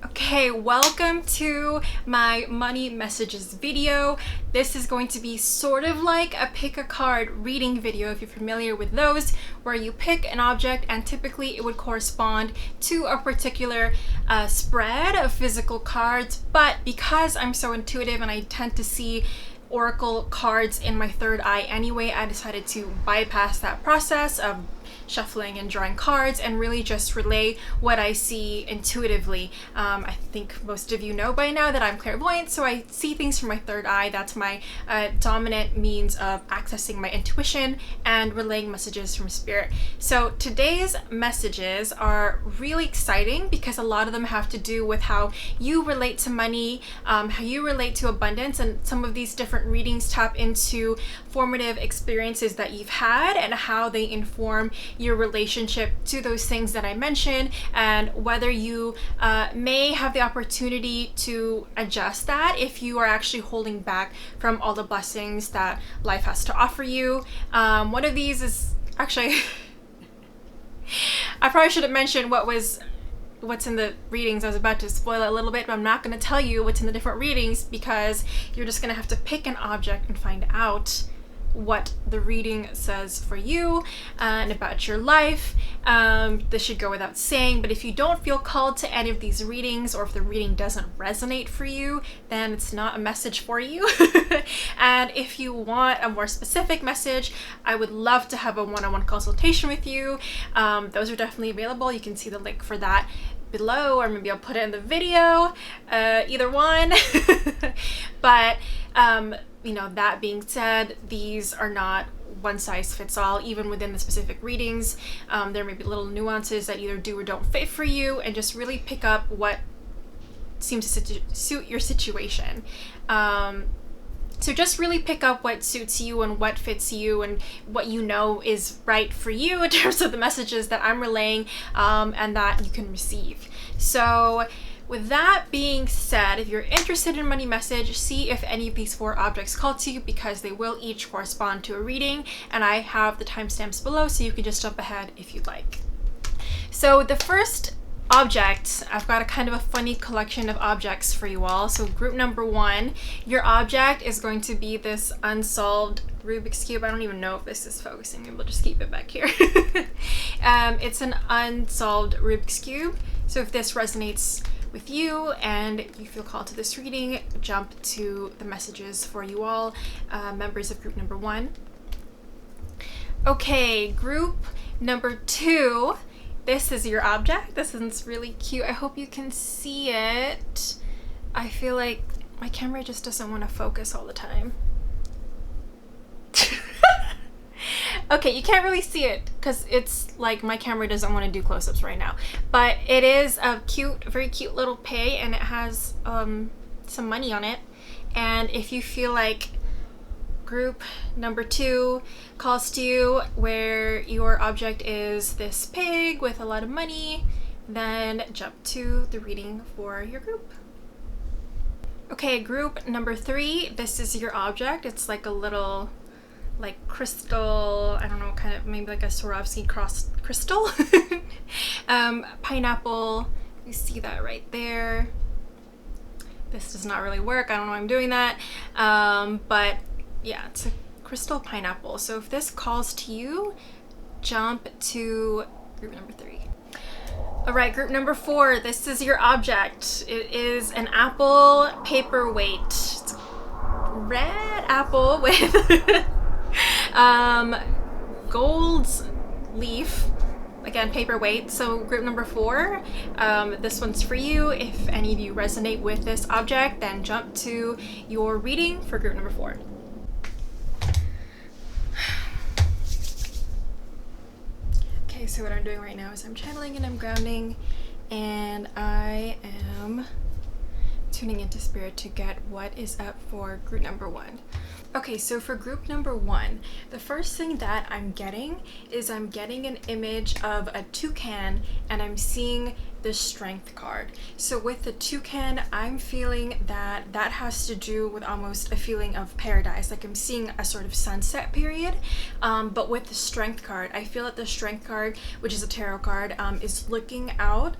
Okay, welcome to my money messages video. This is going to be sort of like a pick a card reading video, if you're familiar with those, where you pick an object and typically it would correspond to a particular spread of physical cards. But because I'm so intuitive and I tend to see oracle cards in my third eye anyway, I decided to bypass that process of shuffling and drawing cards and really just relay what I see intuitively. I think most of you know by now that I'm clairvoyant, so I see things from my third eye. That's my dominant means of accessing my intuition and relaying messages from spirit. So today's messages are really exciting because a lot of them have to do with how you relate to money, how you relate to abundance, and some of these different readings tap into formative experiences that you've had and how they inform your relationship to those things that I mentioned, and whether you may have the opportunity to adjust that if you are actually holding back from all the blessings that life has to offer you. One of these is actually I probably should have mentioned what's in the readings. I was about to spoil it a little bit, but I'm not going to tell you what's in the different readings because you're just going to have to pick an object and find out what the reading says for you and about your life. This should go without saying, but if you don't feel called to any of these readings, or if the reading doesn't resonate for you, then it's not a message for you. And if you want a more specific message, I would love to have a one-on-one consultation with you. Those are definitely available. You can see the link for that below, or maybe I'll put it in the video, either one. But you know, that being said, these are not one size fits all. Even within the specific readings, there may be little nuances that either do or don't fit for you, and just really pick up what seems to suit your situation. So just really pick up what suits you and what fits you and what you know is right for you in terms of the messages that I'm relaying, and that you can receive. So with that being said, if you're interested in money message, see if any of these 4 objects call to you, because they will each correspond to a reading, and I have the timestamps below so you can just jump ahead if you'd like. So the first object, I've got a kind of a funny collection of objects for you all. So group number 1, your object is going to be this unsolved Rubik's Cube. I don't even know if this is focusing. Maybe we'll just keep it back here. It's an unsolved Rubik's Cube. So if this resonates with you and you feel called to this reading, jump to the messages for you all, members of group number 1. Okay, group number 2, this is your object. This is really cute. I hope you can see it. I feel like my camera just doesn't want to focus all the time. Okay, you can't really see it because it's like my camera doesn't want to do close-ups right now, but it is a cute, very cute little pay, and it has some money on it. And if you feel like group number 2 calls to you, where your object is this pig with a lot of money, then jump to the reading for your group. Okay, group number 3, this is your object. It's like a little like crystal, I don't know, kind of maybe like a Swarovski crystal. Pineapple, you see that right there. This does not really work, I don't know why I'm doing that, but yeah, it's a crystal pineapple. So if this calls to you, jump to group number 3. All right, group number 4, this is your object. It is an apple paperweight. It's a red apple with gold leaf, again paperweight. So group number 4, this one's for you. If any of you resonate with this object, then jump to your reading for group number 4. Okay, so what I'm doing right now is I'm channeling and I'm grounding, and I am tuning into spirit to get what is up for group number 1. Okay, so for group number 1, the first thing that I'm getting is I'm getting an image of a toucan, and I'm seeing the Strength card. So with the Toucan, I'm feeling that that has to do with almost a feeling of paradise. Like I'm seeing a sort of sunset period. But with the Strength card, I feel that the Strength card, which is a tarot card, is looking out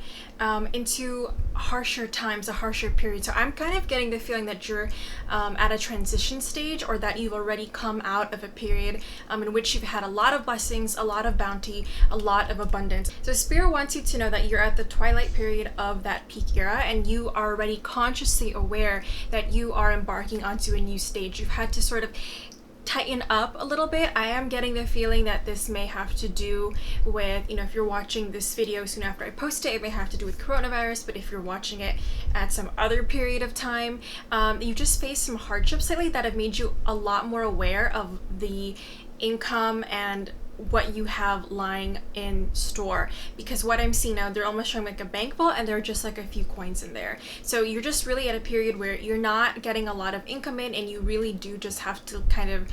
into harsher times, a harsher period. So I'm kind of getting the feeling that you're at a transition stage, or that you've already come out of a period in which you've had a lot of blessings, a lot of bounty, a lot of abundance. So Spirit wants you to know that you're at the twilight period of that peak era, and you are already consciously aware that you are embarking onto a new stage. You've had to sort of tighten up a little bit. I am getting the feeling that this may have to do with, if you're watching this video soon after I post it, it may have to do with coronavirus. But if you're watching it at some other period of time, you just faced some hardships lately that have made you a lot more aware of the income and what you have lying in store. Because what I'm seeing now, they're almost showing like a bank vault, and there are just like a few coins in there. So you're just really at a period where you're not getting a lot of income in, and you really do just have to kind of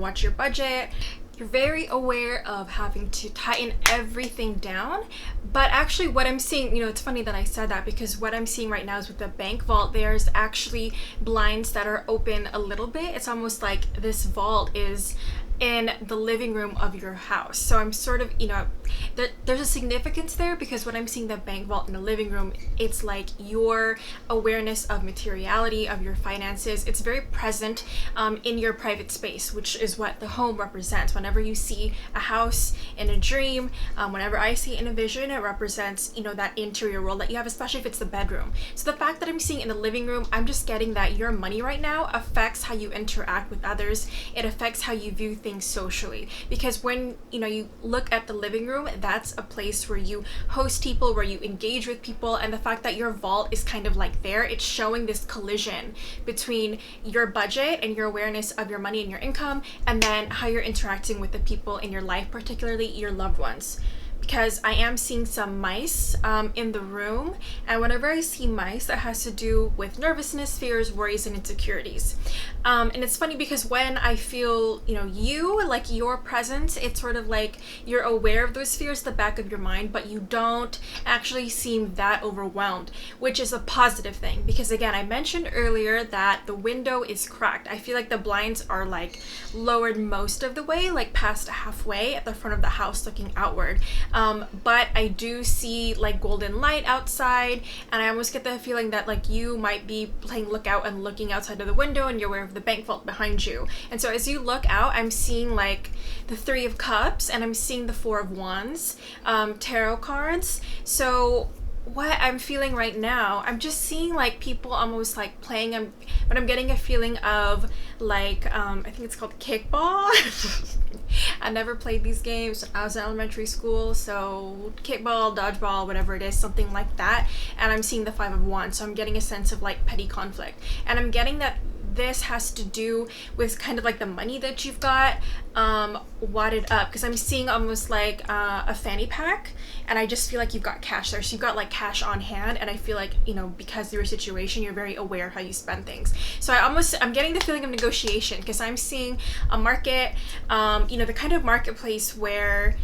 watch your budget. You're very aware of having to tighten everything down. But actually what I'm seeing, it's funny that I said that, because what I'm seeing right now is with the bank vault, there's actually blinds that are open a little bit. It's almost like this vault is in the living room of your house. So I'm sort of, there's a significance there, because when I'm seeing the bank vault in the living room, it's like your awareness of materiality, of your finances. It's very present in your private space, which is what the home represents. Whenever you see a house in a dream, whenever I see it in a vision, it represents, that interior world that you have, especially if it's the bedroom. So the fact that I'm seeing in the living room, I'm just getting that your money right now affects how you interact with others. It affects how you view things socially, because when you look at the living room, that's a place where you host people, where you engage with people. And the fact that your vault is kind of like there, it's showing this collision between your budget and your awareness of your money and your income, and then how you're interacting with the people in your life, particularly your loved ones. Because I am seeing some mice in the room, and whenever I see mice, that has to do with nervousness, fears, worries, and insecurities. And it's funny because when I feel, like your presence, it's sort of like you're aware of those fears at the back of your mind, but you don't actually seem that overwhelmed, which is a positive thing. Because again, I mentioned earlier that the window is cracked. I feel like the blinds are like lowered most of the way, like past halfway at the front of the house looking outward. But I do see like golden light outside, and I almost get the feeling that like you might be playing lookout and looking outside of the window, and you're aware of the bank vault behind you. And so as you look out, I'm seeing like the 3 of Cups, and I'm seeing the 4 of Wands, tarot cards. So what I'm feeling right now, I'm just seeing like people almost like playing, but I'm getting a feeling of like, I think it's called kickball. I never played these games when I was in elementary school, so kickball, dodgeball, whatever it is, something like that. And I'm seeing the 5 of Wands, so I'm getting a sense of like petty conflict. And I'm getting that this has to do with kind of like the money that you've got wadded up, because I'm seeing almost like a fanny pack, and I just feel like you've got cash there. So you've got like cash on hand, and I feel like, because of your situation, you're very aware of how you spend things. So I'm getting the feeling of negotiation, because I'm seeing a market, the kind of marketplace where,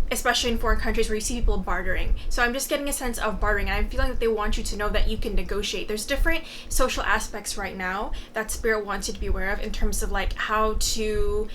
especially in foreign countries, where you see people bartering. So I'm just getting a sense of bartering, and I'm feeling that they want you to know that you can negotiate. There's different social aspects right now that Spirit wants you to be aware of in terms of like how to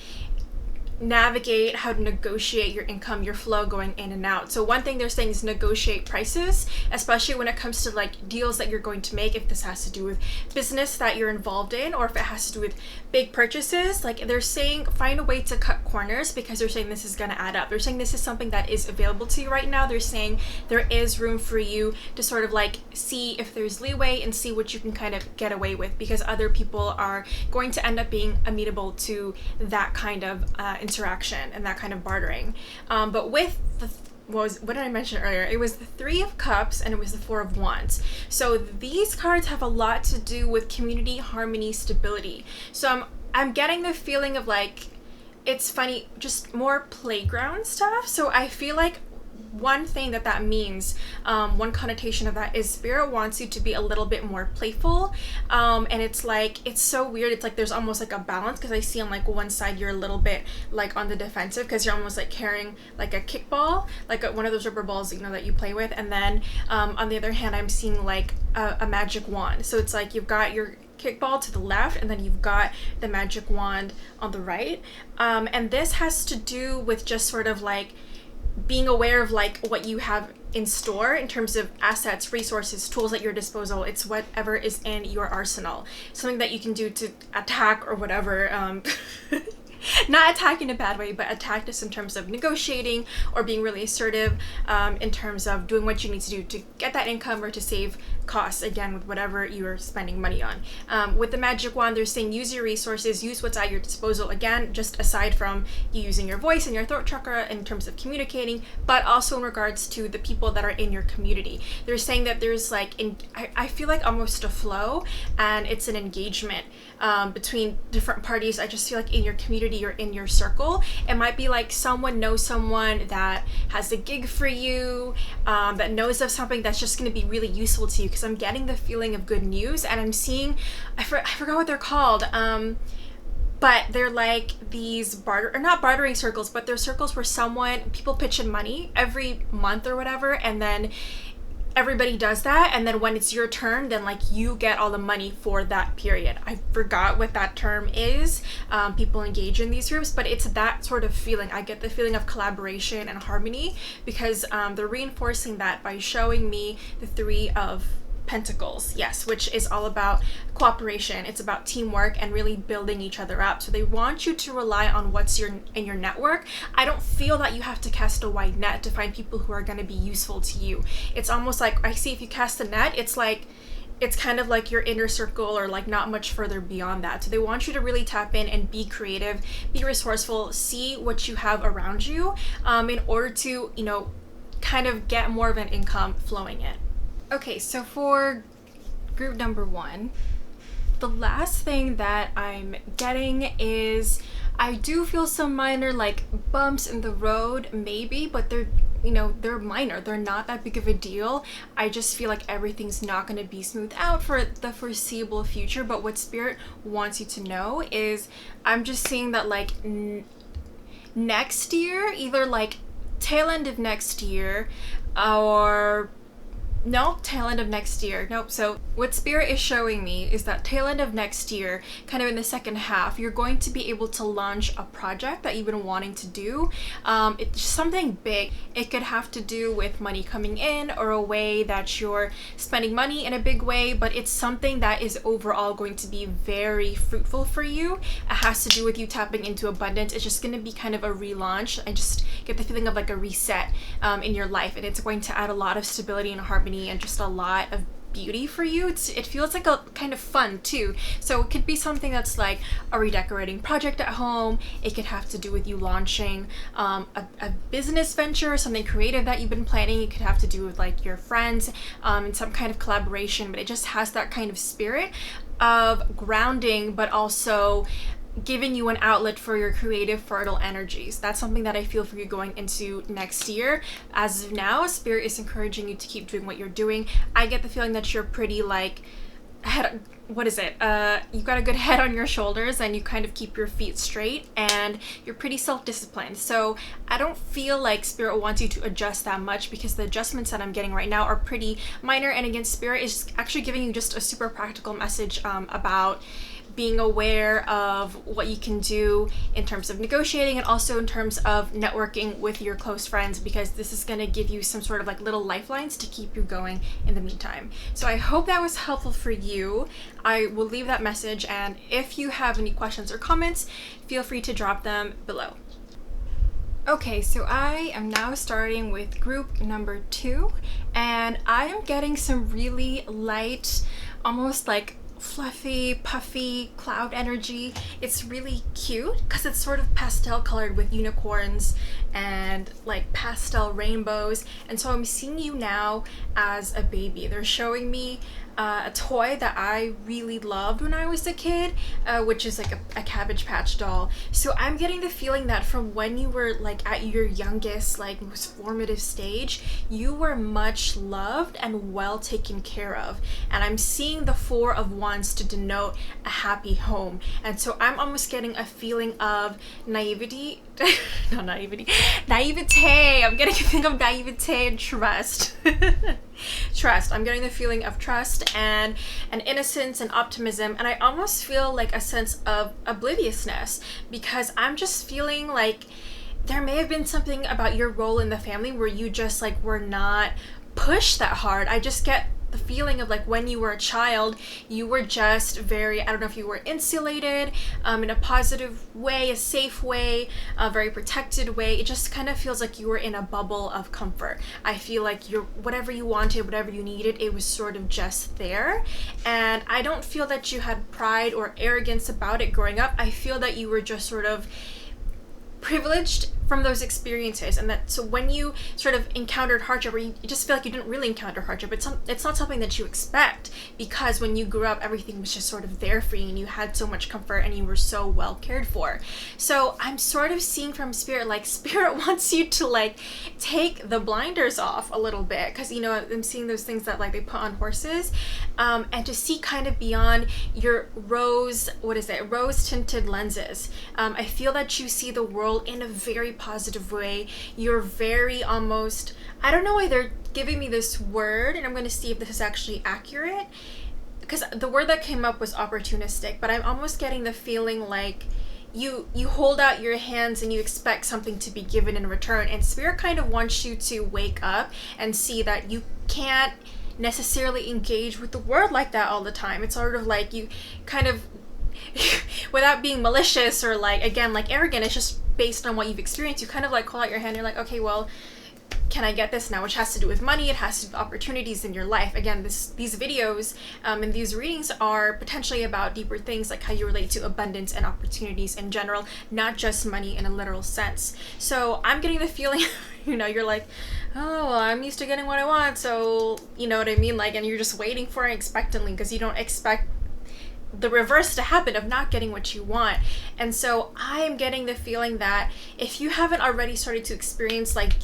navigate, how to negotiate your income, your flow going in and out. So one thing they're saying is negotiate prices, especially when it comes to like deals that you're going to make, if this has to do with business that you're involved in, or if it has to do with big purchases. Like they're saying find a way to cut corners, because they're saying this is going to add up. They're saying this is something that is available to you right now. They're saying there is room for you to sort of like see if there's leeway and see what you can kind of get away with, because other people are going to end up being amenable to that kind of interaction and that kind of bartering. But with the what did I mention earlier? It was the 3 of Cups, and it was the 4 of Wands. So these cards have a lot to do with community, harmony, stability. So I'm getting the feeling of like, it's funny, just more playground stuff. So I feel like one thing that means, one connotation of that is Spirit wants you to be a little bit more playful, and it's like, it's so weird, it's like there's almost like a balance, because I see on like one side you're a little bit like on the defensive because you're almost like carrying like a kickball, like one of those rubber balls, you know, that you play with, and then on the other hand I'm seeing like a magic wand. So it's like you've got your kickball to the left and then you've got the magic wand on the right, and this has to do with just sort of like being aware of like what you have in store in terms of assets, resources, tools at your disposal. It's whatever is in your arsenal, something that you can do to attack or whatever. Not attack in a bad way, but attack just in terms of negotiating or being really assertive, in terms of doing what you need to do to get that income or to save costs, again, with whatever you're spending money on. With the magic wand, they're saying use your resources, use what's at your disposal, again, just aside from you using your voice and your throat chakra in terms of communicating, but also in regards to the people that are in your community. They're saying that there's like, I feel like almost a flow, and it's an engagement between different parties. I just feel like in your community or in your circle, it might be like someone knows someone that has a gig for you, that knows of something that's just going to be really useful to you, because I'm getting the feeling of good news, and I'm seeing, I forgot what they're called, but they're like these not bartering circles, but they're circles where people pitch in money every month or whatever, and then everybody does that, and then when it's your turn, then like you get all the money for that period. I forgot what that term is. People engage in these groups, but it's that sort of feeling. I get the feeling of collaboration and harmony, because they're reinforcing that by showing me the Three of Pentacles, yes, which is all about cooperation. It's about teamwork and really building each other up. So they want you to rely on what's in your network. I don't feel that you have to cast a wide net to find people who are going to be useful to you. It's almost like, I see if you cast a net, it's like, it's kind of like your inner circle, or like not much further beyond that. So they want you to really tap in and be creative, be resourceful, see what you have around you, in order to, you know, kind of get more of an income flowing in. Okay, so for group number 1, the last thing that I'm getting is, I do feel some minor like bumps in the road, maybe, but they're minor. They're not that big of a deal. I just feel like everything's not going to be smoothed out for the foreseeable future. But what Spirit wants you to know is, I'm just seeing that like next year, either like tail end of next year, or no, tail end of next year. Nope. So what Spirit is showing me is that tail end of next year, kind of in the second half, you're going to be able to launch a project that you've been wanting to do. It's something big. It could have to do with money coming in, or a way that you're spending money in a big way, but it's something that is overall going to be very fruitful for you. It has to do with you tapping into abundance. It's just going to be kind of a relaunch. I just get the feeling of like a reset in your life, and it's going to add a lot of stability and harmony and just a lot of beauty for you. It feels like a kind of fun too. So it could be something that's like a redecorating project at home. It could have to do with you launching a business venture, something creative that you've been planning. It could have to do with like your friends, and some kind of collaboration, but it just has that kind of spirit of grounding, but also giving you an outlet for your creative, fertile energies. That's something that I feel for you going into next year. As of now, Spirit is encouraging you to keep doing what you're doing. I get the feeling that you're pretty like you've got a good head on your shoulders, and you kind of keep your feet straight, and you're pretty self-disciplined. So I don't feel like Spirit wants you to adjust that much, because the adjustments that I'm getting right now are pretty minor. And again, Spirit is actually giving you just a super practical message about being aware of what you can do in terms of negotiating, and also in terms of networking with your close friends, because this is going to give you some sort of like little lifelines to keep you going in the meantime. So I hope that was helpful for you. I will leave that message, and if you have any questions or comments, feel free to drop them below. Okay, so I am now starting with group number 2, and I am getting some really light, almost like fluffy, puffy cloud energy. It's really cute because it's sort of pastel colored with unicorns and like pastel rainbows. And so I'm seeing you now as a baby. They're showing me a toy that I really loved when I was a kid, which is like a Cabbage Patch doll. So I'm getting the feeling that from when you were like at your youngest, like most formative stage, you were much loved and well taken care of. And I'm seeing the Four of Wands to denote a happy home. And so I'm almost getting a feeling of naivety, not naivety, naivete. I'm getting a feeling of naivete and trust. Trust. I'm getting the feeling of trust and innocence and optimism, and I almost feel like a sense of obliviousness, because I'm just feeling like there may have been something about your role in the family where you just like were not pushed that hard. I just get the feeling of like when you were a child, you were just very, I don't know if you were insulated in a positive way, a safe way, a very protected way. It just kind of feels like you were in a bubble of comfort. I feel like you're, whatever you wanted, whatever you needed, it was sort of just there. And I don't feel that you had pride or arrogance about it growing up. I feel that you were just sort of privileged from those experiences, and that so when you sort of encountered hardship, or you just feel like you didn't really encounter hardship, it's not something that you expect, because when you grew up everything was just sort of there for you and you had so much comfort and you were so well cared for. So I'm sort of seeing from Spirit, like Spirit wants you to like take the blinders off a little bit, because you know I'm seeing those things that like they put on horses, and to see kind of beyond your rose tinted lenses. I feel that you see the world in a very positive way. You're very almost, I don't know why they're giving me this word, and I'm going to see if this is actually accurate, because the word that came up was opportunistic, but I'm almost getting the feeling like you hold out your hands and you expect something to be given in return, and Spirit kind of wants you to wake up and see that you can't necessarily engage with the world like that all the time. It's sort of like you kind of without being malicious or like, again, like arrogant, it's just based on what you've experienced. You kind of like hold out your hand, you're like, okay, well, can I get this now? Which has to do with money, it has to do with opportunities in your life. Again, these videos and these readings are potentially about deeper things, like how you relate to abundance and opportunities in general, not just money in a literal sense. So I'm getting the feeling, you know, you're like, oh, well, I'm used to getting what I want, so you know what I mean, like, and you're just waiting for it expectantly, because you don't expect the reverse to happen of not getting what you want. And so I'm getting the feeling that if you haven't already started to experience like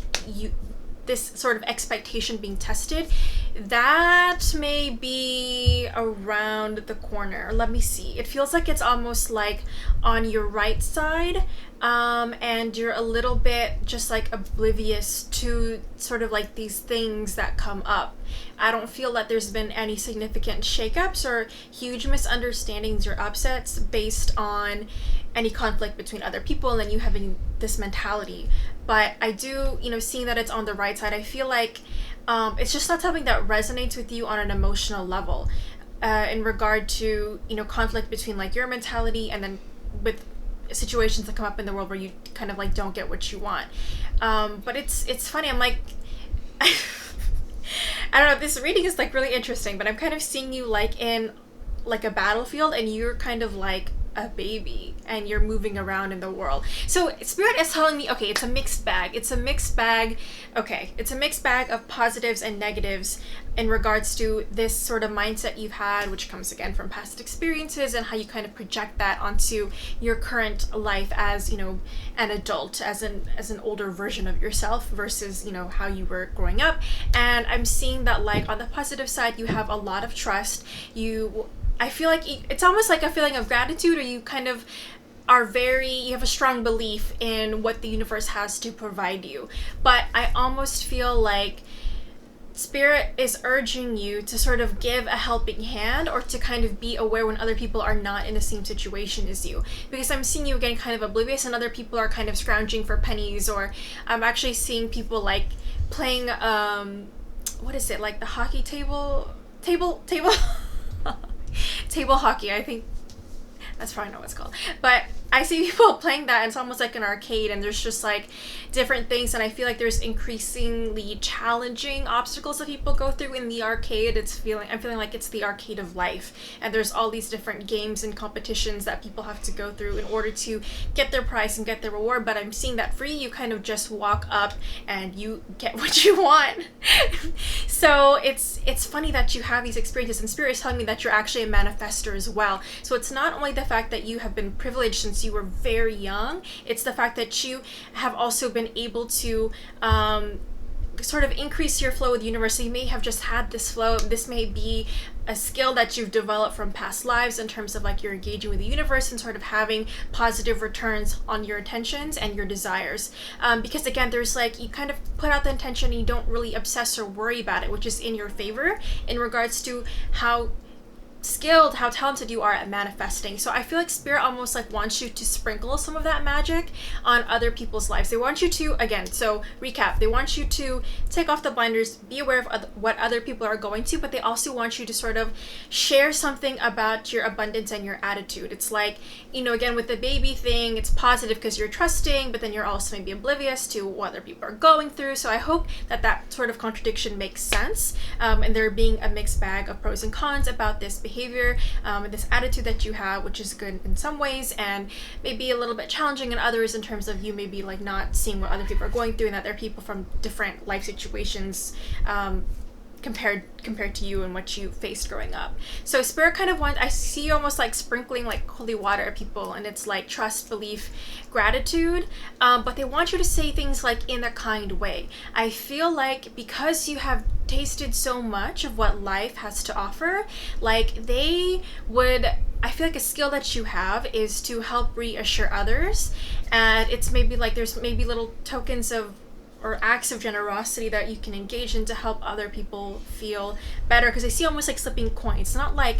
this sort of expectation being tested, that may be around the corner. Let me see. It feels like it's almost like on your right side, and you're a little bit just like oblivious to sort of like these things that come up. I don't feel that there's been any significant shakeups or huge misunderstandings or upsets based on any conflict between other people and then you having this mentality. But I do, you know, seeing that it's on the right side, I feel like it's just not something that resonates with you on an emotional level in regard to, you know, conflict between like your mentality and then with situations that come up in the world where you kind of like don't get what you want. But it's funny, I'm like I don't know, this reading is like really interesting, but I'm kind of seeing you like in like a battlefield and you're kind of like a baby and you're moving around in the world. So Spirit is telling me, okay, it's a mixed bag. It's a mixed bag. Okay, it's a mixed bag of positives and negatives in regards to this sort of mindset you've had, which comes again from past experiences and how you kind of project that onto your current life as, you know, an adult, as an older version of yourself versus, you know, how you were growing up. And I'm seeing that like on the positive side, you have a lot of trust. I feel like it's almost like a feeling of gratitude, or you kind of are you have a strong belief in what the universe has to provide you. But I almost feel like Spirit is urging you to sort of give a helping hand, or to kind of be aware when other people are not in the same situation as you. Because I'm seeing you getting kind of oblivious and other people are kind of scrounging for pennies, or I'm actually seeing people like playing, what is it, like the hockey table table hockey, I think that's probably not what it's called, but I see people playing that and it's almost like an arcade, and there's just like different things, and I feel like there's increasingly challenging obstacles that people go through in the arcade. I'm feeling like it's the arcade of life, and there's all these different games and competitions that people have to go through in order to get their prize and get their reward. But I'm seeing that for you kind of just walk up and you get what you want. So it's funny that you have these experiences, and Spirit is telling me that you're actually a manifester as well. So it's not only the fact that you have been privileged since you were very young, it's the fact that you have also been able to sort of increase your flow with the universe. So you may have just had this flow. This may be a skill that you've developed from past lives in terms of like you're engaging with the universe and sort of having positive returns on your intentions and your desires. Because again, there's like, you kind of put out the intention and you don't really obsess or worry about it, which is in your favor in regards to how skilled, how talented you are at manifesting. So I feel like Spirit almost like wants you to sprinkle some of that magic on other people's lives. They want you to, again, so recap, they want you to take off the blinders, be aware of what other people are going to, but they also want you to sort of share something about your abundance and your attitude. It's like, you know, again, with the baby thing, it's positive because you're trusting, but then you're also maybe oblivious to what other people are going through. So I hope that that sort of contradiction makes sense, and there being a mixed bag of pros and cons about this behavior, and this attitude that you have, which is good in some ways and maybe a little bit challenging in others, in terms of you maybe like not seeing what other people are going through, and that they're people from different life situations compared to you and what you faced growing up. So Spirit kind of wants, I see almost like sprinkling like holy water at people, and it's like trust, belief, gratitude, but they want you to say things like in a kind way. I feel like because you have tasted so much of what life has to offer, like they would, I feel like a skill that you have is to help reassure others, and it's maybe like there's maybe little tokens of or acts of generosity that you can engage in to help other people feel better. Because I see almost like slipping coins. It's not like,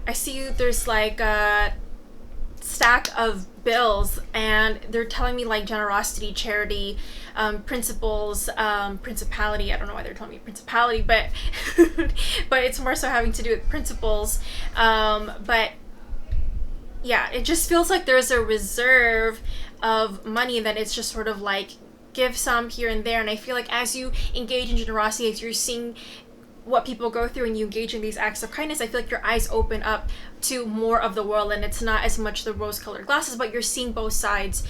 I see there's like a stack of bills and they're telling me like generosity, charity, principles, principality. I don't know why they're telling me principality, but but it's more so having to do with principles. But yeah, it just feels like there's a reserve of money that it's just sort of like give some here and there. And I feel like as you engage in generosity, as you're seeing what people go through and you engage in these acts of kindness, I feel like your eyes open up to more of the world, and it's not as much the rose-colored glasses, but you're seeing both sides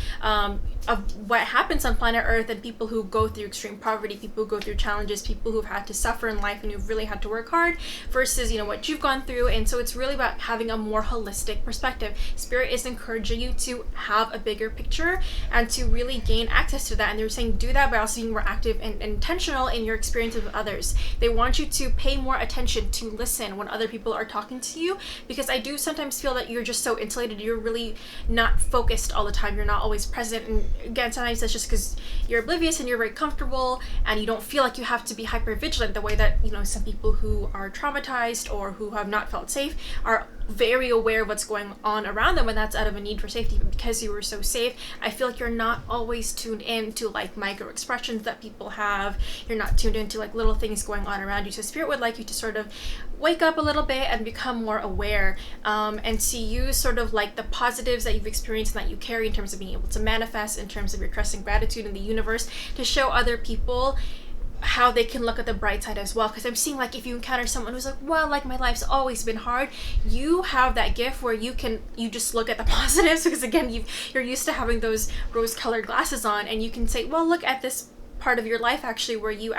of what happens on planet Earth, and people who go through extreme poverty, people who go through challenges, people who've had to suffer in life and who've really had to work hard, versus, you know, what you've gone through. And so it's really about having a more holistic perspective. Spirit is encouraging you to have a bigger picture and to really gain access to that, and they're saying do that by also being more active and intentional in your experience with others. They want you to pay more attention, to listen when other people are talking to you, because I do sometimes feel that you're just so insulated, you're really not focused all the time, you're not always present. And again, sometimes that's just because you're oblivious and you're very comfortable and you don't feel like you have to be hyper vigilant the way that, you know, some people who are traumatized or who have not felt safe are very aware of what's going on around them, and that's out of a need for safety. But because you were so safe, I feel like you're not always tuned in to like micro expressions that people have. You're not tuned into like little things going on around you. So Spirit would like you to sort of wake up a little bit and become more aware, and to use sort of like the positives that you've experienced and that you carry in terms of being able to manifest, in terms of your trust and gratitude in the universe, to show other people how they can look at the bright side as well. Because I'm seeing like if you encounter someone who's like, well, like my life's always been hard, you have that gift where you just look at the positives, because again, you're used to having those rose-colored glasses on, and you can say, well, look at this part of your life actually where you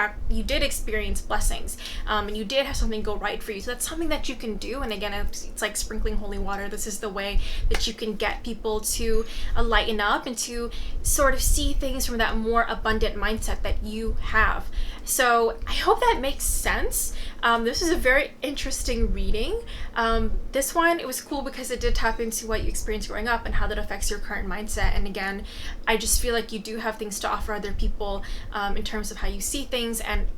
did experience blessings, and you did have something go right for you. So that's something that you can do. And again, it's like sprinkling holy water. This is the way that you can get people to lighten up and to sort of see things from that more abundant mindset that you have. So I hope that makes sense. This is a very interesting reading. This one, it was cool because it did tap into what you experienced growing up and how that affects your current mindset. And again, I just feel like you do have things to offer other people, in terms of how you see things. And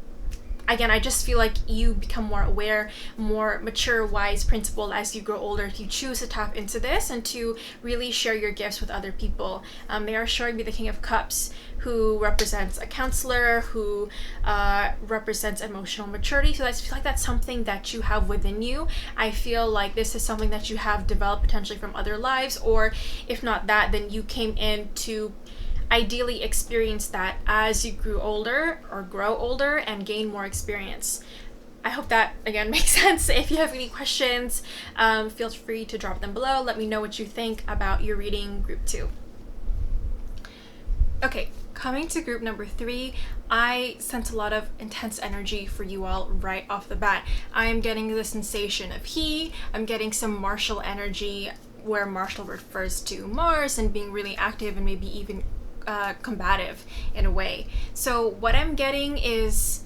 again, I just feel like you become more aware, more mature, wise, principled as you grow older, if you choose to tap into this and to really share your gifts with other people. They are showing me the King of Cups, who represents a counselor, who represents emotional maturity. So I feel like that's something that you have within you. I feel like this is something that you have developed potentially from other lives, or if not that, then you came in to ideally experience that as you grew older or grow older and gain more experience. I hope that again makes sense. If you have any questions, feel free to drop them below. Let me know what you think about your reading group 2. Okay, Coming to group number 3, I sense a lot of intense energy for you all right off the bat. I am getting the sensation of he. I'm getting some martial energy, where martial refers to Mars and being really active and maybe even combative in a way. So what I'm getting is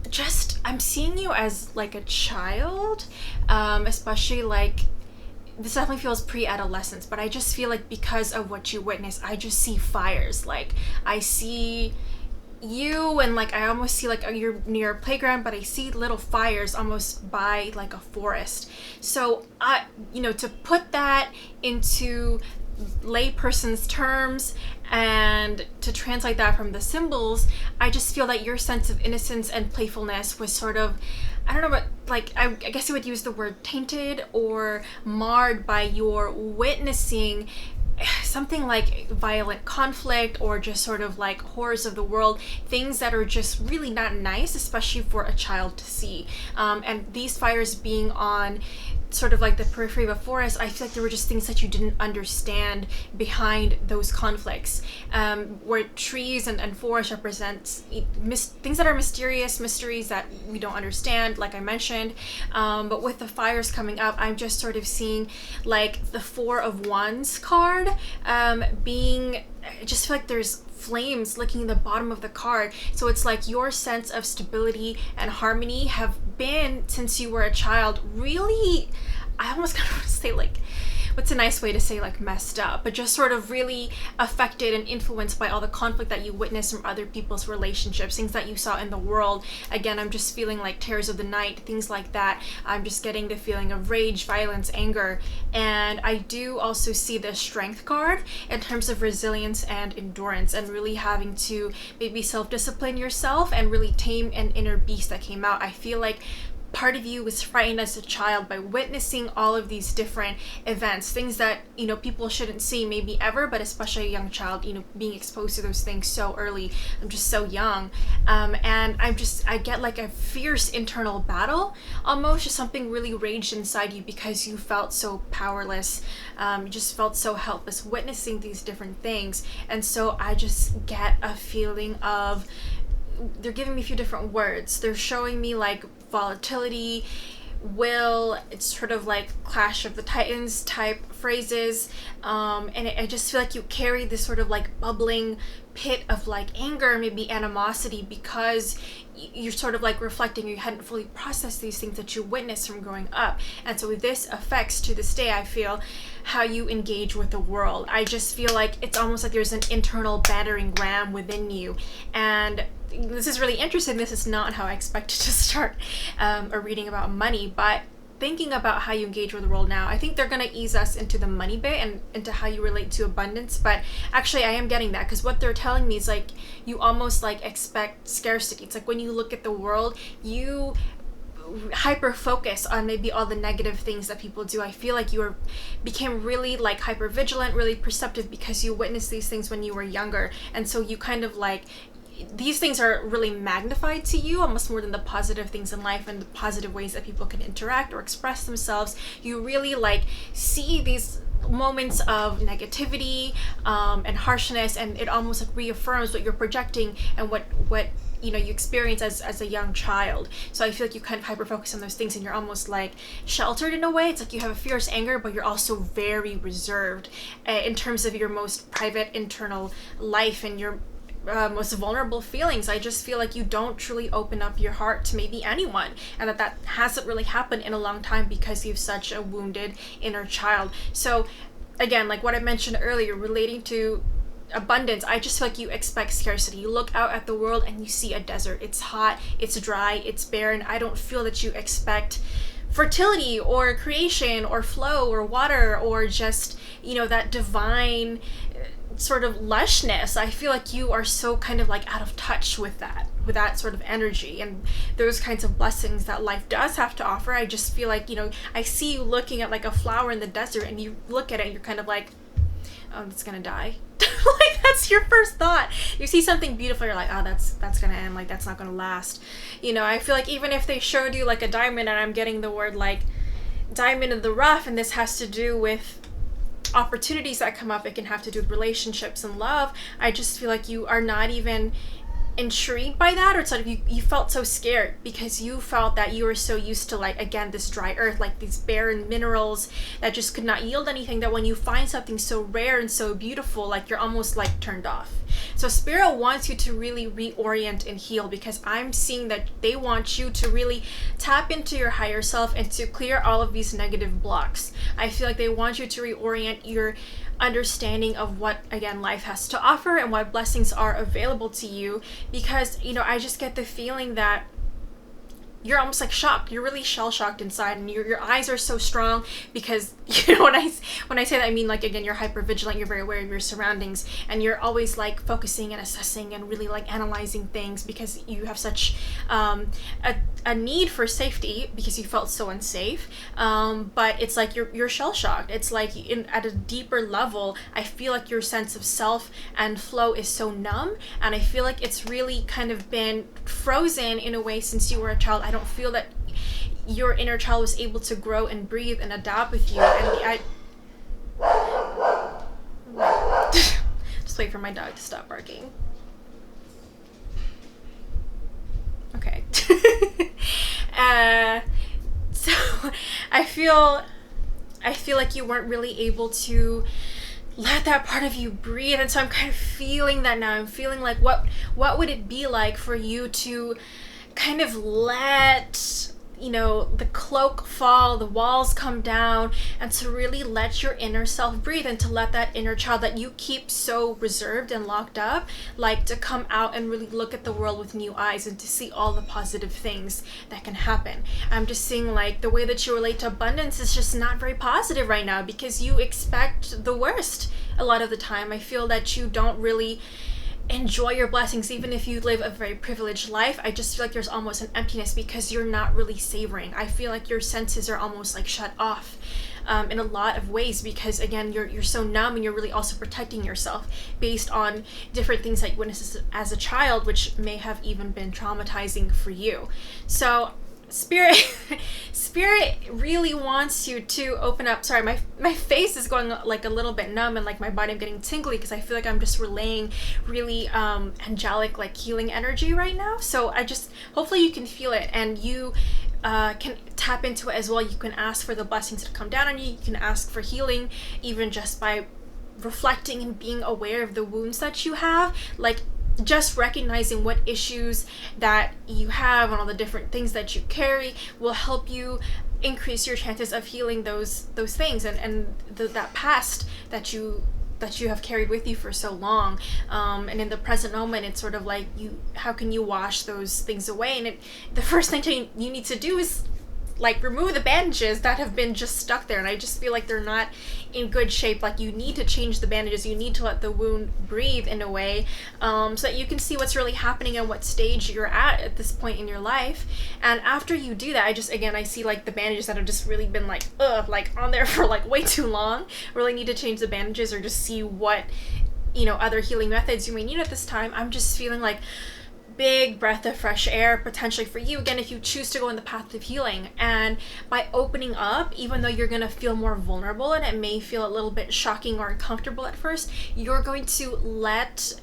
just, I'm seeing you as like a child, especially like, this definitely feels pre-adolescence, but I just feel like because of what you witness, I just see fires. Like, I see you, and like I almost see like you're near a playground, but I see little fires almost by like a forest. So to put that into layperson's terms and to translate that from the symbols, I just feel that your sense of innocence and playfulness was sort of, I don't know, but like I guess you would use the word tainted or marred by your witnessing something like violent conflict or just sort of like horrors of the world, things that are just really not nice, especially for a child to see. And these fires being on sort of like the periphery of a forest, I feel like there were just things that you didn't understand behind those conflicts, where trees and forest represents things that are mysterious, mysteries that we don't understand, like I mentioned. But with the fires coming up, I'm just sort of seeing like the 4 of Wands card, being, I just feel like there's flames licking the bottom of the card. So it's like your sense of stability and harmony have been, since you were a child, really, I almost kind of want to say like, what's a nice way to say like messed up, but just sort of really affected and influenced by all the conflict that you witnessed from other people's relationships, things that you saw in the world. Again, I'm just feeling like terrors of the night, things like that. I'm just getting the feeling of rage, violence, anger. And I do also see the strength card in terms of resilience and endurance, and really having to maybe self-discipline yourself and really tame an inner beast that came out. I feel like part of you was frightened as a child by witnessing all of these different events, things that, people shouldn't see maybe ever, but especially a young child, being exposed to those things so early. I'm just so young. And I get like a fierce internal battle, almost just something really raged inside you because you felt so powerless. You just felt so helpless witnessing these different things. And so I just get a feeling of, they're giving me a few different words. They're showing me like volatility, will, it's sort of like Clash of the Titans type phrases, and I just feel like you carry this sort of like bubbling pit of like anger, maybe animosity, because you're sort of like reflecting, you hadn't fully processed these things that you witnessed from growing up. And so this affects, to this day, I feel, how you engage with the world. I just feel like it's almost like there's an internal battering ram within you. And this is really interesting. This is not how I expected to start a reading about money, but thinking about how you engage with the world now, I think they're going to ease us into the money bit and into how you relate to abundance. But actually, I am getting that, because what they're telling me is like you almost like expect scarcity. It's like when you look at the world, you hyper focus on maybe all the negative things that people do. I feel like you became really like hyper vigilant, really perceptive, because you witnessed these things when you were younger. And so you kind of like, these things are really magnified to you almost more than the positive things in life and the positive ways that people can interact or express themselves. You really like see these moments of negativity and harshness, and it almost like reaffirms what you're projecting and what you experience as a young child. So I feel like you kind of hyper focus on those things, and you're almost like sheltered in a way. It's like you have a fierce anger, but you're also very reserved in terms of your most private internal life and your most vulnerable feelings. I just feel like you don't truly open up your heart to maybe anyone, and that hasn't really happened in a long time because you have such a wounded inner child. So again, like what I mentioned earlier, relating to abundance, I just feel like you expect scarcity. You look out at the world and you see a desert. It's hot, it's dry, it's barren. I don't feel that you expect fertility or creation or flow or water or just, that divine sort of lushness. I feel like you are so kind of like out of touch with that sort of energy and those kinds of blessings that life does have to offer. I just feel like, I see you looking at like a flower in the desert, and you look at it and you're kind of like, oh, it's gonna die. Like that's your first thought. You see something beautiful, you're like, oh, that's gonna end, like that's not gonna last. I feel like even if they showed you like a diamond, and I'm getting the word like diamond in the rough, and this has to do with opportunities that come up, it can have to do with relationships and love. I just feel like you are not even intrigued by that, or it's like you felt so scared because you felt that you were so used to, like, again, this dry earth, like these barren minerals that just could not yield anything, that when you find something so rare and so beautiful, like, you're almost like turned off. So Spirit wants you to really reorient and heal, because I'm seeing that they want you to really tap into your higher self and to clear all of these negative blocks. I feel like they want you to reorient your understanding of what, again, life has to offer and what blessings are available to you, because, you know, I just get the feeling that you're almost like shocked. You're really shell-shocked inside, and your eyes are so strong because, you know, when I say that, I mean, like, again, you're hyper vigilant, you're very aware of your surroundings, and you're always like focusing and assessing and really like analyzing things because you have such a need for safety because you felt so unsafe. But it's like you're shell-shocked. It's like at a deeper level, I feel like your sense of self and flow is so numb, and I feel like it's really kind of been frozen in a way since you were a child. I don't feel that your inner child was able to grow and breathe and adapt with you. And just wait for my dog to stop barking. Okay. So I feel like you weren't really able to let that part of you breathe, and so I'm kind of feeling that now. I'm feeling like what would it be like for you to kind of let, you know, the cloak fall, the walls come down, and to really let your inner self breathe, and to let that inner child that you keep so reserved and locked up, like, to come out and really look at the world with new eyes and to see all the positive things that can happen. I'm just seeing, like, the way that you relate to abundance is just not very positive right now because you expect the worst a lot of the time. I feel that you don't really enjoy your blessings, even if you live a very privileged life. I just feel like there's almost an emptiness because you're not really savoring. I feel like your senses are almost like shut off in a lot of ways because, again, you're so numb, and you're really also protecting yourself based on different things that you witnessed as a child, which may have even been traumatizing for you. So Spirit really wants you to open up. Sorry, my face is going like a little bit numb, and like my body, I'm getting tingly because I feel like I'm just relaying really angelic, like, healing energy right now. So hopefully you can feel it, and you can tap into it as well. You can ask for the blessings to come down on you. You can ask for healing even just by reflecting and being aware of the wounds that you have, like, just recognizing what issues that you have and all the different things that you carry will help you increase your chances of healing those things and that past that you have carried with you for so long. And in the present moment, it's sort of like, how can you wash those things away? And the first thing you need to do is, like, remove the bandages that have been just stuck there, and I just feel like they're not in good shape. Like, you need to change the bandages. You need to let the wound breathe in a way, so that you can see what's really happening and what stage you're at this point in your life. And after you do that, I see, like, the bandages that have just really been like on there for like way too long. Really need to change the bandages, or just see what, you know, other healing methods you may need at this time. I'm just feeling like big breath of fresh air potentially for you, again, if you choose to go in the path of healing. And by opening up, even though you're going to feel more vulnerable and it may feel a little bit shocking or uncomfortable at first, you're going to let,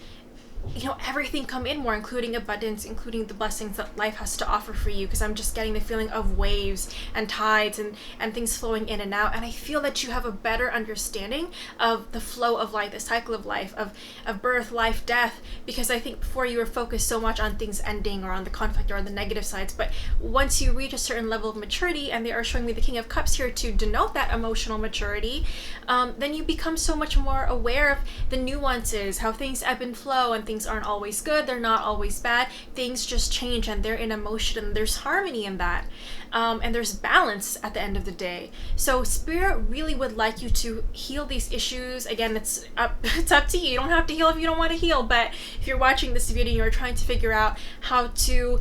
you know, everything come in more, including abundance, including the blessings that life has to offer for you, because I'm just getting the feeling of waves and tides and things flowing in and out. And I feel that you have a better understanding of the flow of life, the cycle of life, of birth, life, death, because I think before you were focused so much on things ending or on the conflict or on the negative sides. But once you reach a certain level of maturity, and they are showing me the King of Cups here to denote that emotional maturity, then you become so much more aware of the nuances, how things ebb and flow, and things aren't always good, they're not always bad, things just change, and they're in emotion, and there's harmony in that, and there's balance at the end of the day. So Spirit really would like you to heal these issues. Again, it's up to you. You don't have to heal if you don't want to heal, but if you're watching this video and you're trying to figure out how to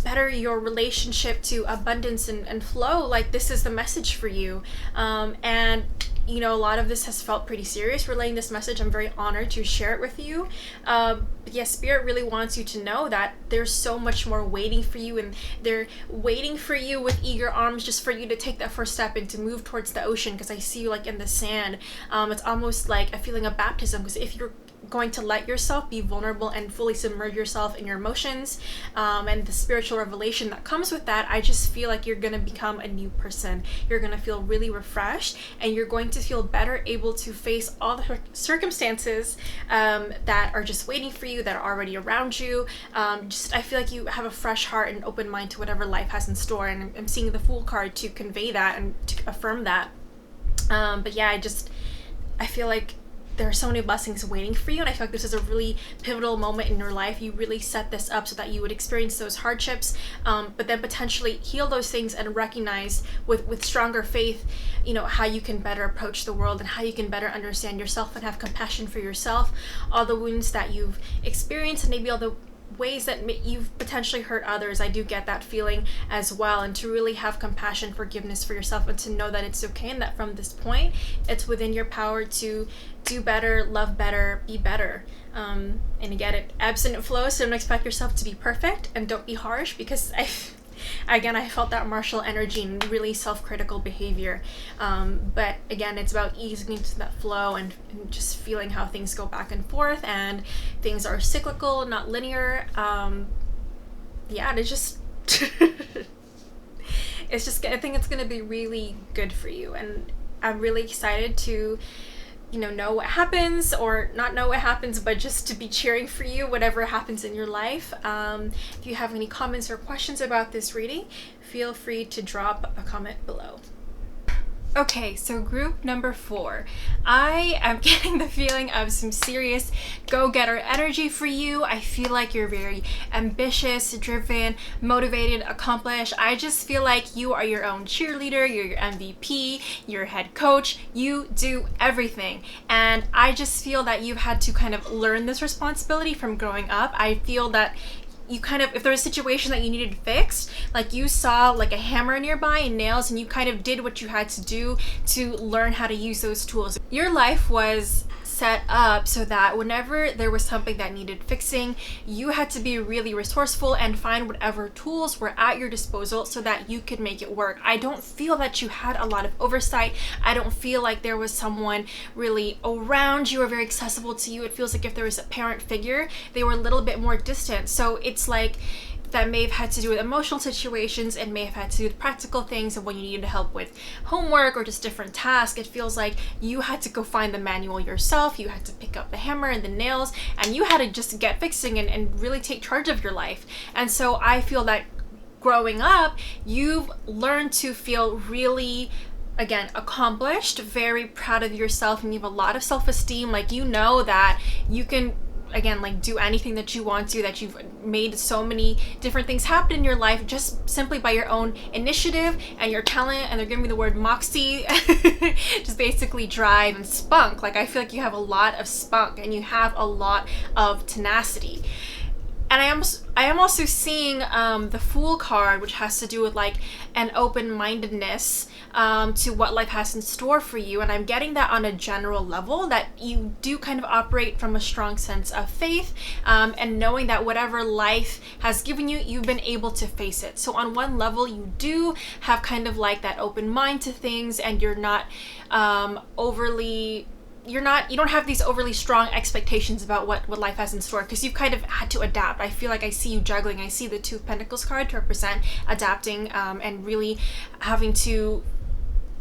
better your relationship to abundance and flow, like, this is the message for you. And you know, a lot of this has felt pretty serious relaying this message. I'm very honored to share it with you. But yeah, Spirit really wants you to know that there's so much more waiting for you, and they're waiting for you with eager arms, just for you to take that first step and to move towards the ocean, because I see you like in the sand. It's almost like a feeling of baptism, because if you're going to let yourself be vulnerable and fully submerge yourself in your emotions, and the spiritual revelation that comes with that, I just feel like you're going to become a new person. You're going to feel really refreshed, and you're going to feel better able to face all the circumstances that are just waiting for you, that are already around you. I feel like you have a fresh heart and open mind to whatever life has in store, and I'm seeing the Fool card to convey that and to affirm that. But yeah, I feel like there are so many blessings waiting for you, and I feel like this is a really pivotal moment in your life. You really set this up so that you would experience those hardships, but then potentially heal those things and recognize with stronger faith, you know, how you can better approach the world and how you can better understand yourself and have compassion for yourself, all the wounds that you've experienced, and maybe all the ways that you've potentially hurt others. I do get that feeling as well, and to really have compassion, forgiveness for yourself, and to know that it's okay, and that from this point it's within your power to do better, love better, be better. And again, it ebbs and it flows, so don't expect yourself to be perfect, and don't be harsh, because I felt that martial energy and really self-critical behavior. But again, it's about easing into that flow and just feeling how things go back and forth, and things are cyclical, not linear. And it's just, I think it's going to be really good for you. And I'm really excited to, you know what happens, or not know what happens, but just to be cheering for you, whatever happens in your life. If you have any comments or questions about this reading, feel free to drop a comment below. Okay, so group number 4. I am getting the feeling of some serious go-getter energy for you. I feel like you're very ambitious, driven, motivated, accomplished. I just feel like you are your own cheerleader, you're your MVP, your head coach, you do everything. And I just feel that you've had to kind of learn this responsibility from growing up. I feel that you kind of, if there was a situation that you needed fixed, like you saw like a hammer nearby and nails, and you kind of did what you had to do to learn how to use those tools. Your life was set up so that whenever there was something that needed fixing, you had to be really resourceful and find whatever tools were at your disposal so that you could make it work. I don't feel that you had a lot of oversight. I don't feel like there was someone really around you or very accessible to you. It feels like if there was a parent figure, they were a little bit more distant. So it's like that may have had to do with emotional situations, and may have had to do with practical things, and when you needed help with homework or just different tasks, it feels like you had to go find the manual yourself, you had to pick up the hammer and the nails, and you had to just get fixing and really take charge of your life. And so I feel that growing up, you've learned to feel really, again, accomplished, very proud of yourself, and you have a lot of self-esteem. Like, you know that you can, again, like, do anything that you want to, that you've made so many different things happen in your life just simply by your own initiative and your talent. And they're giving me the word moxie, just basically drive and spunk. Like, I feel like you have a lot of spunk and you have a lot of tenacity. And I am also seeing the Fool card, which has to do with like an open-mindedness to what life has in store for you. And I'm getting that on a general level, that you do kind of operate from a strong sense of faith, and knowing that whatever life has given you, you've been able to face it. So on one level, you do have kind of like that open mind to things, and you're not you don't have these overly strong expectations about what life has in store, because you've kind of had to adapt. I feel like I see you juggling. I see the Two of Pentacles card to represent adapting, and really having to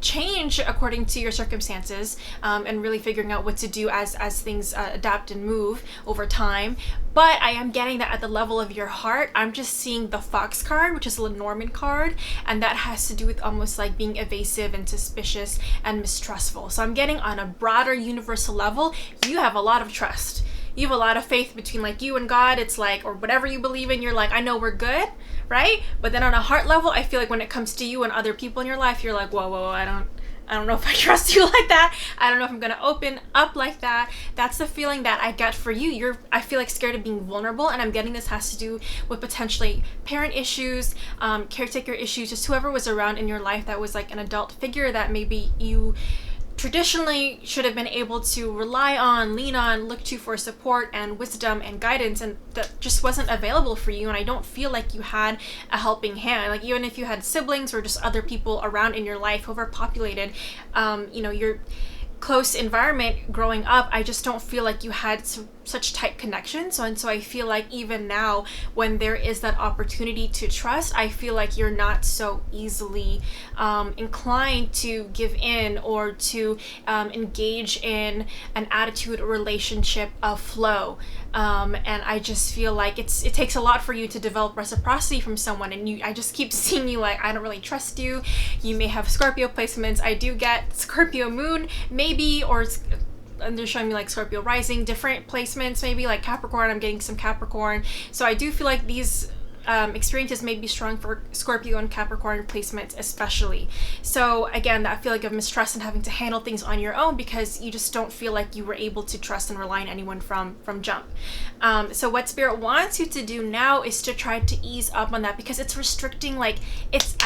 change according to your circumstances, and really figuring out what to do as things adapt and move over time. But I am getting that at the level of your heart, I'm just seeing the Fox card, which is a Lenormand card, and that has to do with almost like being evasive and suspicious and mistrustful. So I'm getting on a broader universal level, you have a lot of trust. You have a lot of faith between like you and God. It's like, or whatever you believe in, you're like, I know we're good, right? But then on a heart level, I feel like when it comes to you and other people in your life, you're like, whoa, I don't know if I trust you like that. I don't know if I'm gonna open up like that. That's the feeling that I get for you. I feel like scared of being vulnerable, and I'm getting this has to do with potentially parent issues, caretaker issues, just whoever was around in your life that was like an adult figure that maybe you traditionally should have been able to rely on, lean on, look to for support and wisdom and guidance, and that just wasn't available for you. And I don't feel like you had a helping hand. Like even if you had siblings or just other people around in your life, overpopulated, your close environment growing up, I just don't feel like you had such tight connections. And so I feel like even now, when there is that opportunity to trust, I feel like you're not so easily inclined to give in or to engage in an attitude or relationship of flow. And I just feel like it takes a lot for you to develop reciprocity from someone. And I just keep seeing you like, I don't really trust you. You may have Scorpio placements. I do get Scorpio moon, maybe, and they're showing me like Scorpio rising, different placements, maybe like Capricorn. I'm getting some Capricorn. So I do feel like these experiences may be strong for Scorpio and Capricorn placements especially. So again, that feeling of mistrust and having to handle things on your own because you just don't feel like you were able to trust and rely on anyone from jump. So what Spirit wants you to do now is to try to ease up on that, because it's restricting. I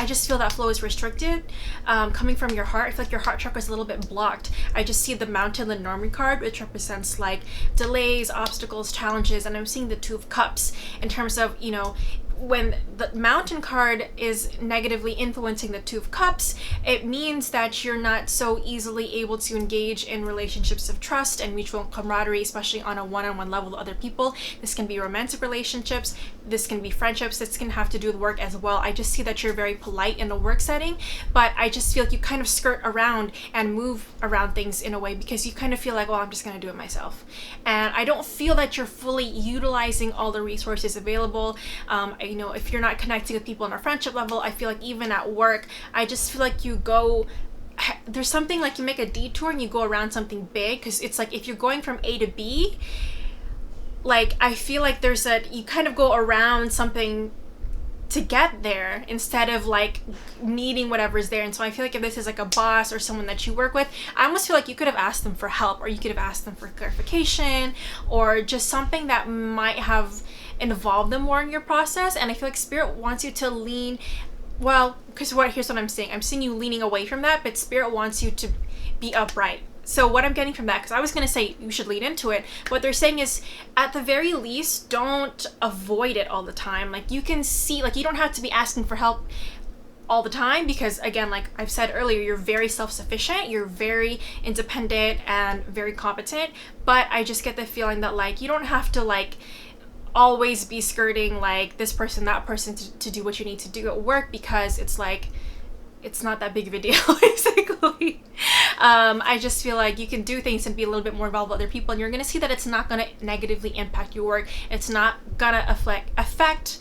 just feel that flow is restricted coming from your heart. I feel like your heart chakra is a little bit blocked. I just see the Mountain Lenormand card, which represents like delays, obstacles, challenges, and I'm seeing the Two of Cups in terms of, when the Mountain card is negatively influencing the Two of Cups, it means that you're not so easily able to engage in relationships of trust and mutual camaraderie, especially on a one-on-one level with other people. This can be romantic relationships, this can be friendships, this can have to do with work as well. I just see that you're very polite in a work setting, but I just feel like you kind of skirt around and move around things in a way because you kind of feel like, well, I'm just going to do it myself. And I don't feel that you're fully utilizing all the resources available. If you're not connecting with people on a friendship level, I feel like even at work, I just feel like there's something like you make a detour and you go around something big, because it's like if you're going from A to B, like I feel like you kind of go around something to get there instead of like needing whatever's there. And so I feel like if this is like a boss or someone that you work with, I almost feel like you could have asked them for help, or you could have asked them for clarification, or just something that might have involved them more in your process. And I feel like Spirit wants you to lean, here's what I'm saying. I'm seeing you leaning away from that, but Spirit wants you to be upright. So what I'm getting from that, because I was going to say you should lean into it, what they're saying is at the very least, don't avoid it all the time. Like you can see, like you don't have to be asking for help all the time, because again, like I've said earlier, you're very self-sufficient, you're very independent and very competent, but I just get the feeling that like you don't have to like always be skirting like this person, that person to do what you need to do at work, because it's like it's not that big of a deal basically. I just feel like you can do things and be a little bit more involved with other people, and you're going to see that it's not going to negatively impact your work. It's not going to affect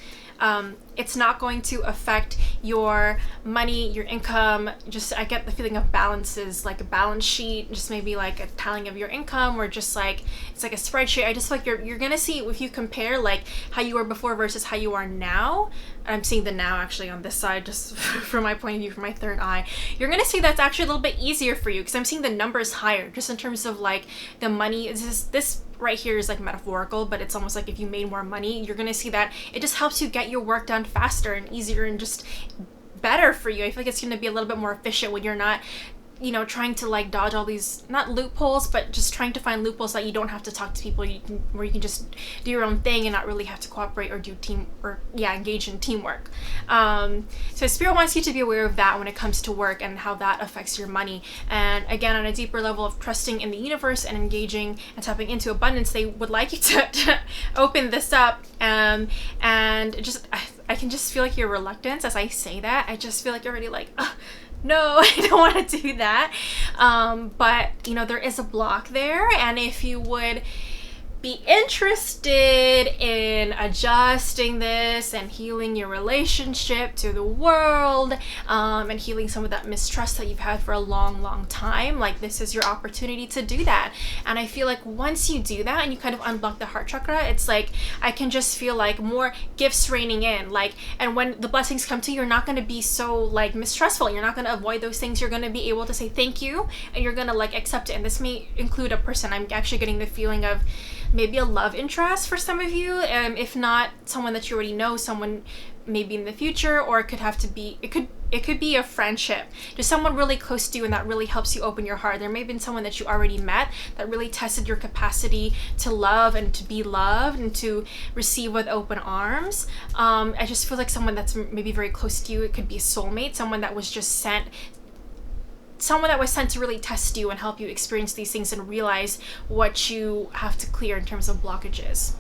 it's not going to affect your money, your income. Just I get the feeling of balances, like a balance sheet, just maybe like a tallying of your income, or just like it's like a spreadsheet. I just feel like you're gonna see, if you compare like how you were before versus how you are now. I'm seeing the now actually on this side, just from my point of view, from my third eye. You're gonna see that's actually a little bit easier for you, because I'm seeing the numbers higher, just in terms of like the money. This right here is like metaphorical, but it's almost like if you made more money, you're gonna see that it just helps you get your work done faster and easier and just better for you. I feel like it's gonna be a little bit more efficient when you're not trying to like dodge all these, not loopholes, but just trying to find loopholes that you don't have to talk to people, where you can just do your own thing and not really have to cooperate or engage in teamwork. So Spirit wants you to be aware of that when it comes to work and how that affects your money. And again, on a deeper level of trusting in the universe and engaging and tapping into abundance, they would like you to open this up. And just, I can just feel like your reluctance as I say that. I just feel like you're already like, no, I don't want to do that. But there is a block there, and if you would be interested in adjusting this and healing your relationship to the world, and healing some of that mistrust that you've had for a long time, like this is your opportunity to do that. And I feel like once you do that and you kind of unblock the heart chakra, it's like I can just feel like more gifts raining in, like, and when the blessings come to you, you're not going to be so like mistrustful. You're not going to avoid those things. You're going to be able to say thank you, and you're going to like accept it. And this may include a person. I'm actually getting the feeling of maybe a love interest for some of you, if not someone that you already know, someone maybe in the future, or it could be a friendship, just someone really close to you and that really helps you open your heart. There may have been someone that you already met that really tested your capacity to love and to be loved and to receive with open arms. I just feel like someone that's maybe very close to you. It could be a soulmate, someone that was sent to really test you and help you experience these things and realize what you have to clear in terms of blockages.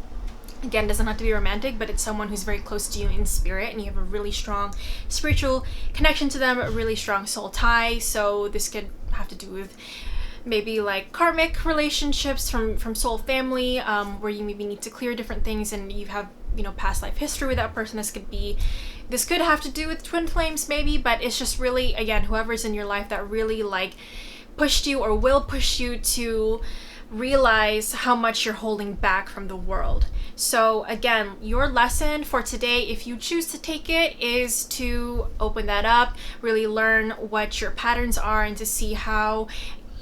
Again, it doesn't have to be romantic, but it's someone who's very close to you in spirit and you have a really strong spiritual connection to them, a really strong soul tie. So this could have to do with maybe like karmic relationships from soul family, where you maybe need to clear different things and you have, past life history with that person. This could have to do with twin flames maybe, but it's just really, again, whoever's in your life that really like pushed you or will push you to realize how much you're holding back from the world. So again, your lesson for today, if you choose to take it, is to open that up, really learn what your patterns are, and to see how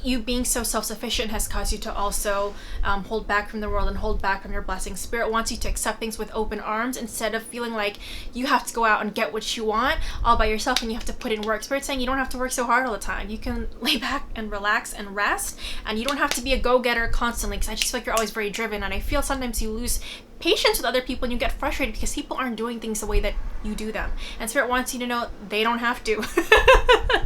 you being so self-sufficient has caused you to also hold back from the world and hold back from your blessings. Spirit wants you to accept things with open arms instead of feeling like you have to go out and get what you want all by yourself and you have to put in work. Spirit's saying you don't have to work so hard all the time. You can lay back and relax and rest, and you don't have to be a go-getter constantly, because I just feel like you're always very driven, and I feel sometimes you lose patience with other people and you get frustrated because people aren't doing things the way that you do them. And Spirit wants you to know they don't have to.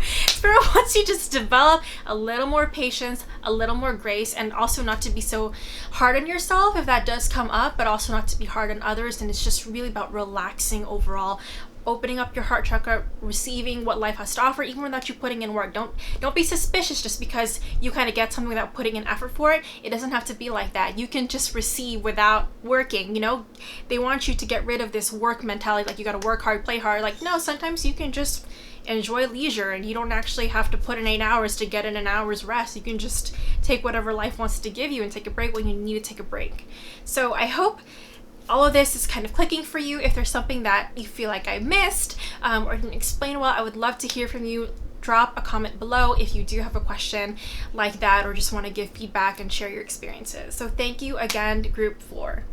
Spirit wants you to just develop a little more patience, a little more grace, and also not to be so hard on yourself if that does come up, but also not to be hard on others. And it's just really about relaxing overall, opening up your heart chakra, receiving what life has to offer, even without you putting in work. Don't be suspicious just because you kind of get something without putting in effort for it. It doesn't have to be like that. You can just receive without working. They want you to get rid of this work mentality, like you got to work hard, play hard. Like, no, sometimes you can just enjoy leisure and you don't actually have to put in 8 hours to get in an hour's rest. You can just take whatever life wants to give you and take a break when you need to take a break. So I hope all of this is kind of clicking for you. If there's something that you feel like I missed or didn't explain well, I would love to hear from you. Drop a comment below if you do have a question like that or just want to give feedback and share your experiences. So thank you again, Group 4.